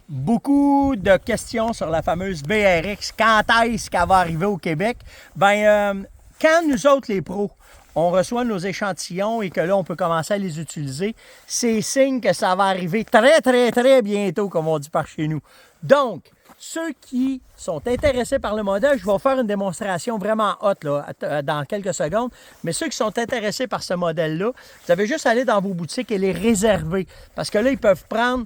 Beaucoup de questions sur la fameuse BRX. Quand est-ce qu'elle va arriver au Québec? Quand nous autres, les pros, on reçoit nos échantillons et que là, on peut commencer à les utiliser, c'est signe que ça va arriver très, très, très bientôt, comme on dit par chez nous. Donc, ceux qui sont intéressés par le modèle, je vais faire une démonstration vraiment hot là, dans quelques secondes, mais ceux qui sont intéressés par ce modèle-là, vous avez juste à aller dans vos boutiques et les réserver. Parce que là, ils peuvent prendre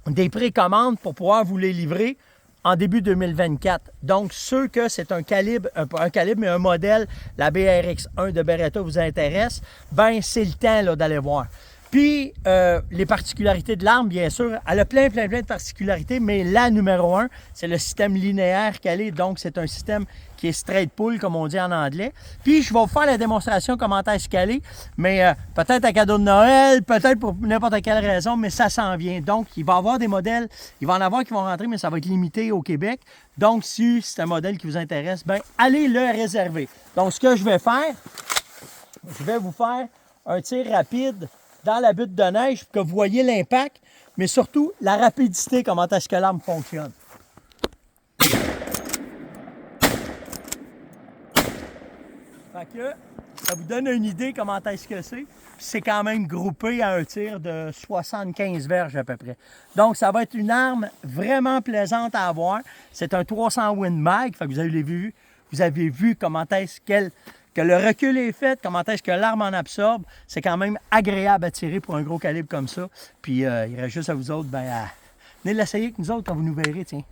des précommandes pour pouvoir vous les livrer en début 2024. Donc, ceux que c'est un calibre, mais un modèle, la BRX1 de Beretta vous intéresse, ben c'est le temps là, d'aller voir. Puis, les particularités de l'arme, bien sûr, elle a plein de particularités, mais la numéro 1, c'est le système linéaire qu'elle est. Donc, c'est un système qui est straight pull, comme on dit en anglais. Puis, je vais vous faire la démonstration comment est-ce qu'elle est, mais peut-être un cadeau de Noël, peut-être pour n'importe quelle raison, mais ça s'en vient. Donc, il va y avoir des modèles, il va en avoir qui vont rentrer, mais ça va être limité au Québec. Donc, si c'est un modèle qui vous intéresse, bien, allez le réserver. Donc, ce que je vais faire, je vais vous faire un tir rapide dans la butte de neige pour que vous voyez l'impact, mais surtout la rapidité, comment est-ce que l'arme fonctionne. Fait que ça vous donne une idée comment est-ce que c'est. C'est quand même groupé à un tir de 75 verges à peu près. Donc, ça va être une arme vraiment plaisante à avoir. C'est un 300 Win Mag, fait que vous avez vu comment est-ce que le recul est fait, comment est-ce que l'arme en absorbe. C'est quand même agréable à tirer pour un gros calibre comme ça. Puis, il reste juste à vous autres, venez l'essayer avec nous autres quand vous nous verrez, tiens.